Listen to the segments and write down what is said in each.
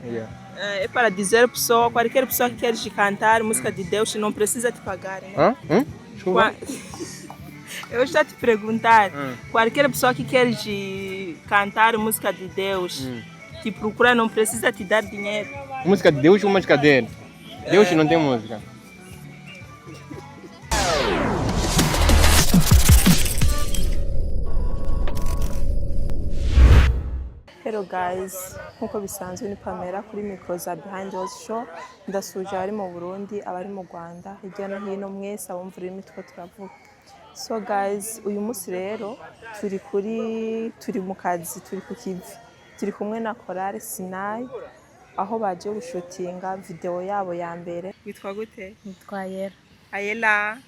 Yeah. É para dizer pessoa, qualquer pessoa que quer cantar música de Deus não precisa te pagar, né? Desculpa. Eu estou a te perguntar, qualquer pessoa que quer cantar música de Deus, te procura, não precisa te dar dinheiro. Música de Deus ou música dele? Deus não tem música. Hello guys, nkuko bisanzwe ni Pamela kuri micro za Behind Us Show. Ndasuje abari mu Burundi, abari mu Rwanda, hirya no hino mwese abumva ururimi two turavuga. So guys, uyu munsi rero turi mu kazi, turi ku kivi, turi kumwe na Korale Sinai aho baje gushutinga video yabo ya mbere. Witwa gute? Nitwa Ayela. Ayela.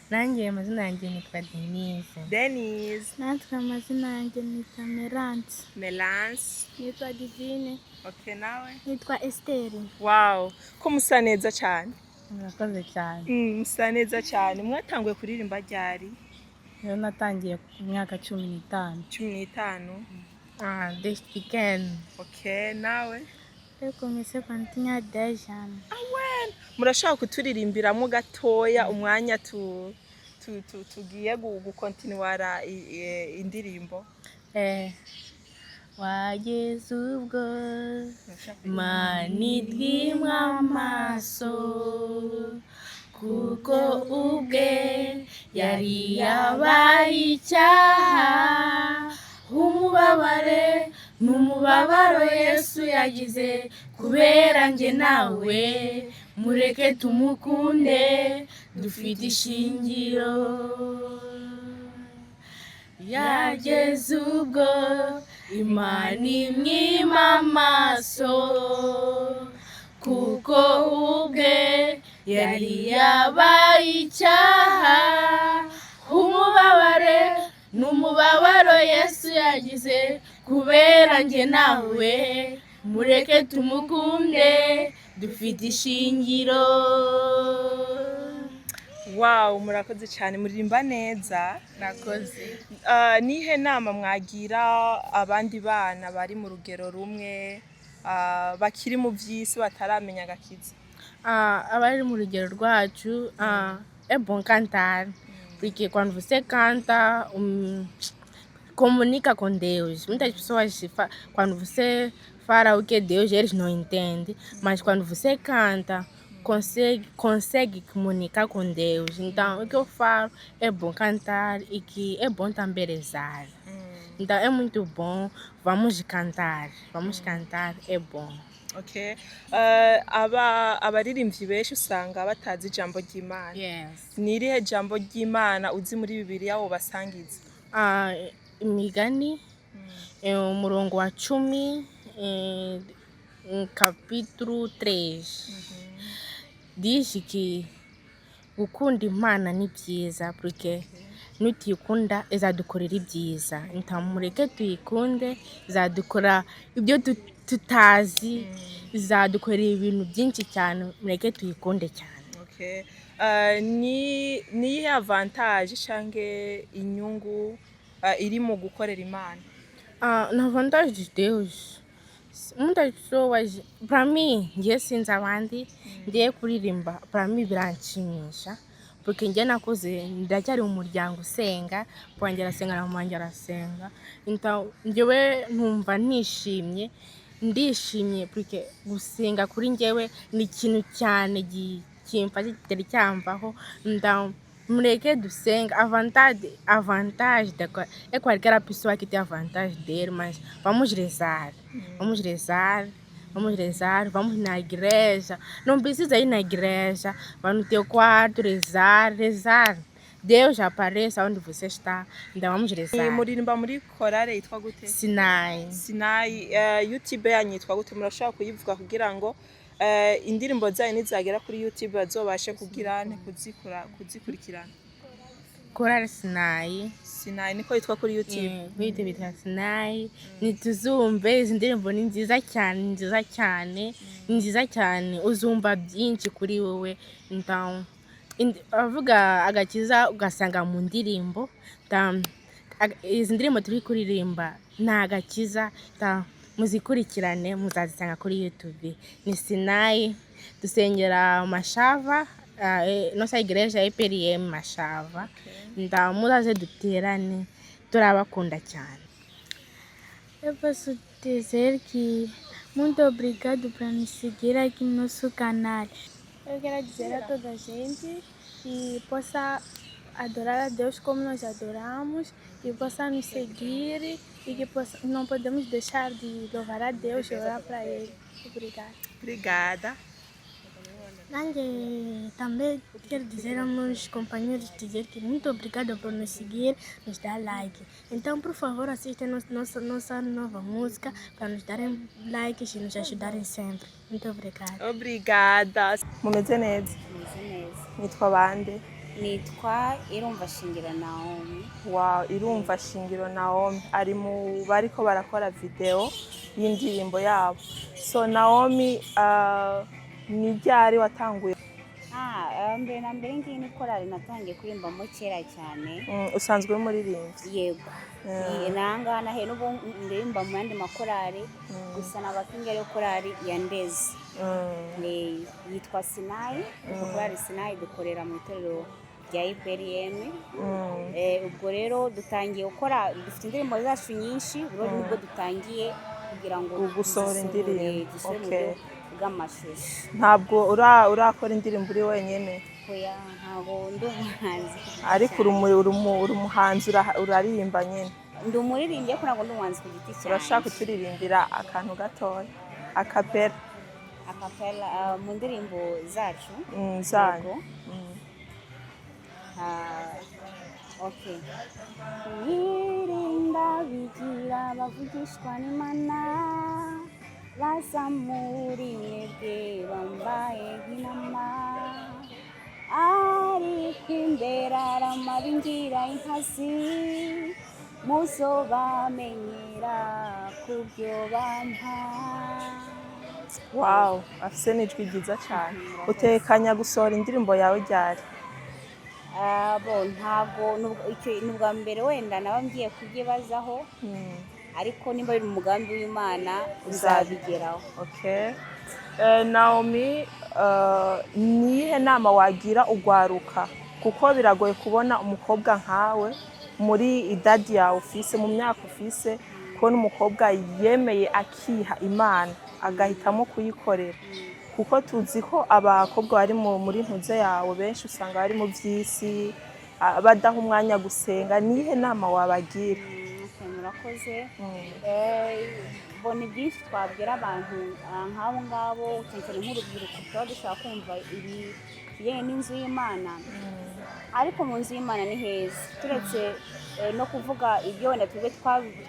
Nanjye amazina yanjye nitwa Denise. Denise. Natwe amazina yanjye nitwa Melance. Melance. Nitwa Divine. Okay, nawe? Nitwa Esteri. Wow, ko musa neza cyane. Murakoze cyane. Musa neza cyane. Mwatanguye kuririmba ryari? Yo natangiye ku myaka 15. 15? This weekend. Okay, nawe? Komeze kwantinya 10 ans. Murashaka kuturirimbiramo gatoya umwanya tugiye gukontinuara indirimbo. Wageze ubwo manitwimwa amaso kuko ubwe yari yabaye icyaha, umubabare n'umubabaro Yesu yagize kubera njye nawe, mureke tumukunde dufite ishingiro. Yageze ubwo Imana imwima amaso kuko ubwe yari yabaye icyaha, umubabare n'umubabaro Yesu yagize kubera njye nawe, mureke tumukunde dufite ishingiro. Wow, murakoze cyane, muririmba neza. Nakoze. Nihe nama mwagira abandi bana bari mu rugero rumwe bakiri mu by'isi bataramenya agakiza? Abari mu rugero rwacu, é bom cantar, porque quando você canta, comunica com Deus. Muitas pessoas, quando você fala o que é Deus, eles não entendem, mas quando você canta, consegue comunicar com Deus. Então, o que eu falo é bom cantar e que é bom também rezar. Então, é muito bom. Vamos cantar, é bom. Okay. Abaririmbyi benshi usanga batazi ijambo ry'Imana. Yes. Ni irihe jambo ry'Imana uzi muri Bibiliya wo basangiza? Imigani, umurongo wa 10, capítulo 3. Diz que gukunda Imana ni byiza, porque nutiyikunda izadukorera ibyiza. Então mureke tuyikunde, izadukora ibyo tutazi, izadukorera ibintu byinshi cyane, mureke tuyikunde cyane. Okay. Ni iyihe avantage cyangwa inyungu iri mu gukorera Imana? Na vontade de Deus, muitas pessoas, para mim, njye sinzi abandi, ngiye kuririmba, para mim biranshimisha, porque njye nakuze ndacyari mu muryango usenga, papa wanjye arasenga na mama wanjye arasenga. Então njyewe ntumva ndishimye, porque gusenga kuri njyewe ni ikintu cyane kimfasha kitari cyamvaho. Então mureke dusenga. Avantage é qualquer pessoa que tem a vantagem dele, mas vamos rezar, vamos na igreja. Não precisa ir na igreja, vai no teu quarto rezar. Deus aparece onde você está, então vamos rezar. Muririmba muri korale yitwa gute? Sinai. YouTube yanyu yitwa gute? Murashaka kuyivuga kugira ngo indirimbo zanyu nizagera kuri YouTube bazobashe kuzikurikirana? Korale Sinai niko yitwa kuri YouTube. Bita bita Sinai. Nituzumve, izi ndirimbo ni nziza cyane, uzumva byinshi kuri wowe. Então avuga agakiza ugasanga mu ndirimbo izi ndirimbo turi kuririmba ni agakiza muzikurikirane muzazisanga kuri YouTube. Ni Sinai, dusengera Mashava, nossa igreja é PRM Mashava. Então muzaze duterane, turabakunda cyane. Eu posso dizer que muito obrigado por nos seguir aqui no nosso canal. Eu quero dizer a toda a gente que possa adorar a Deus como nós adoramos, que possa nos seguir e que não podemos deixar de louvar a Deus e orar para Ele. Obrigada. Também quero dizer aos meus companheiros que muito obrigada por nos seguir, nos dar like. Então, por favor, assistam nossa nova música para nos darem likes e nos ajudarem sempre. Muito obrigada. Obrigada. Mumeze neza? Meze neza. Nitwa bande? Nitwa Irumva Shingiro Naomi. Wow, Irumva Shingiro Naomi ari mu bariko barakora video y'indirimbo yabo. So Naomi, ni ryari watanguye? Mbere na mbere ngiyi ni korali natangiye kurimbamo kera cyane. Usanzwe umuririmbyi? Yego. Nahangana he n'ubu ndirimba mu yandi makorali, gusa nabakinga yo korali ya Ndezi. Yitwa Sinai, korali Sinai dukorera mu itorero rya IPRM. Ubwo rero dutangiye gukora, dufite indirimbo zacu nyinshi, urabona nibwo dutangiye kugira ngo gusohora indirimbo. Okay. Bw'amashusho. Ntabwo urakora indirimbo uri wenyine? Oya, ntabwo ndi umuhanzi. Ariko uri umuhanzi, uraririmba nyine? Ndi umuririmbyi ariko ntabwo ndi umuhanzi ku giti cyanjye. Urashaka kuturirimbira akantu gatoya? Akapera? Akapera mu ndirimbo zacu? Zanyu. Okay. Yirinda bigira bavugishwa n'Imana, bazamuri mwebwe bambaye nk'intama, ariko imbere aramabingira inkazi, muzobamenyera kubyo bampa. Wow, afise n'ijwi ryiza cyane. Utekanya gusohora indirimbo yawe ryari? Ntabwo n'ubwa mbere wenda naba ngiye kubyibazaho, ariko nimba biri mu mugambi w'Imana uzabigeraho. Okay. Naomi, nihe nama wagira ugwaruka? Kuko biragoye kubona umukobwa nkawe muri idadi yawe ufise, mu myaka ufise, kubona umukobwa yemeye akiha Imana agahitamo kuyikorera. Kuko tuzi ko abakobwa bari muri ntuze yawe benshi usanga bari mu by'isi, badaha umwanya gusenga. Nihe nama wabagira? Murakoze. Ni byinshi twabwira abantu nk'abo ngabo, cyane nk'urubyiruko tuba dushaka kumva ibijyanye n'inzu y'Imana. Ariko mu nzu y'Imana ni heza, turetse no kuvuga ibyo wenda twebwe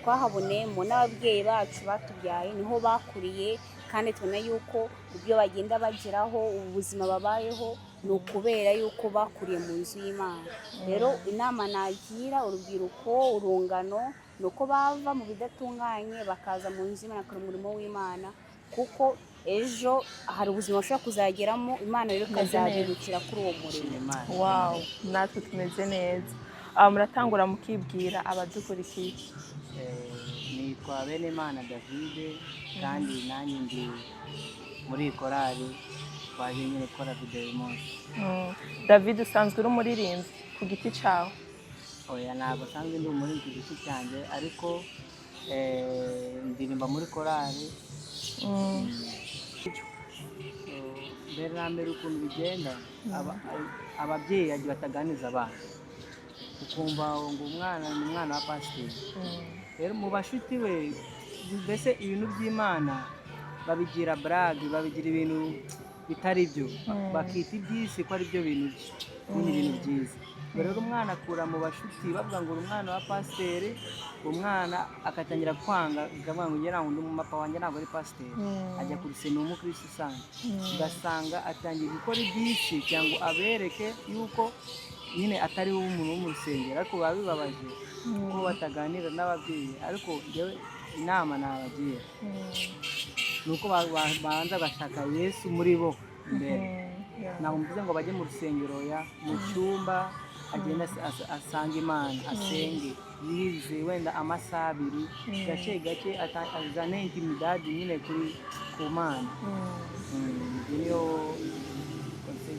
twahaboneyemo n'ababyeyi bacu batubyaye niho bakuriye, kandi tubona yuko ibyo bagenda bageraho, ubuzima babayeho ni ukubera yuko bakuriye mu nzu y'Imana. Rero inama nagira urubyiruko, urungano, ni uko bava mu bidatunganye bakaza mu nzu y'Imana bakora umurimo w'Imana, kuko ejo hari ubuzima bashobora kuzageramo, Imana rero ikazabirukira kuri uwo murimo. Wow, natwe tumeze neza. Muratangura mukibwira abadukurikiye? Nitwa Benimana David, kandi nanjye ndi muri korali twaje nyine gukora video uyu munsi. David, usanzwe uri umuririmbyi ku giti cyawe? Oya, ntabwo usanzwe ndi umuririmbyi ku giti cyanjye, ariko ndirimba muri korali. Mbere na mbere ukuntu bigenda, ababyeyi bataganiza abana, ukumva ngo umwana ni umwana wa pasiteri. Rero mu bashuti we, mbese ibintu by'Imana babigira brag, babigira ibintu bitari byo, bakita iby'isi ko ari byo bintu byiza. Rero umwana akura mu bashuti bavuga ngo umwana wa pasiteri, umwana akatangira kwanga, akavuga ngo ngira ngo umupapa wanjye ntabwo ari pasiteri, ajya ku rusengero umukristo usanzwe, ugasanga atangiye gukora iby'isi cyangwa abereke yuko nyine atari umuntu wo mu rusengero. Ariko biba bibabaje ko bataganira n'ababyeyi. Ariko njyewe inama nabagira ni uko babanza bashaka Yesu muri bo mbere, ntabwo mvuze ngo bajye mu rusengero ya mu cyumba agenda asanga imana asenge yize wenda amasaha abiri gake gake azane intimidadi nyine ku mana. Niyo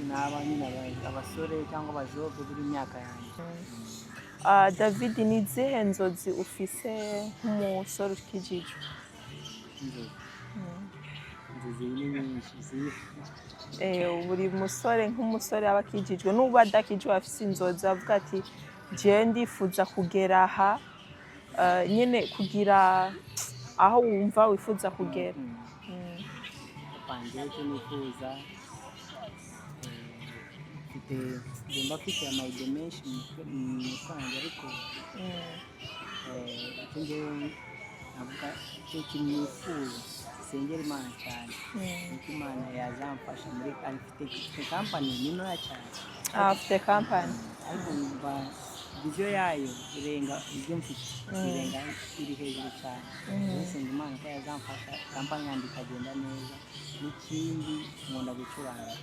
naba nyine abasore cyangwa abajobe buri myaka yanjye. David, ni izihe nzozi ufise nk'umusore ukijijwe? Inzozi ni nyinshi. Buri musore nk'umusore aba akijijwe n'ubu adakijwe afise inzozi avuga ati jewe ndifuza kugera aha, nyine kugira aho wumva wifuza kugera. Kwanjye icyo nifuza ngomba mfite amayide menshi mu kwanjye, ariko icyo ngewe navuga icyo kintu nifuza sengera Imana cyane, nuko Imana yazamfasha muri afite kampani ni ntoya cyane. Afite kampani ariko numva viziyo yayo irenga ibyo mfite, irenga iri hejuru cyane. Senga Imana ko yazamfasha kampani yanjye ikagenda neza. N'ikindi nkunda gucuranga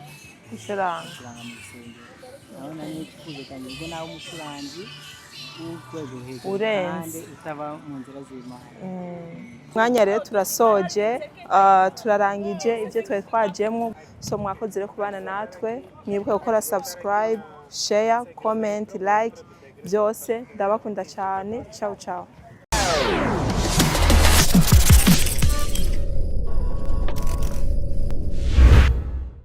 mu rusengero. Urabona n'ikifuzo cyanjye ubwo nawe umucuranzi w'urwego hejuru kandi utaba mu nzira z'Imana. Mwanya rero turasoje, turarangije ibyo twari twajemo. So mwakoze rero kubana natwe, mwibuke gukora subscribe, share, comment, like, byose ndabakunda cyane. Ciao ciao.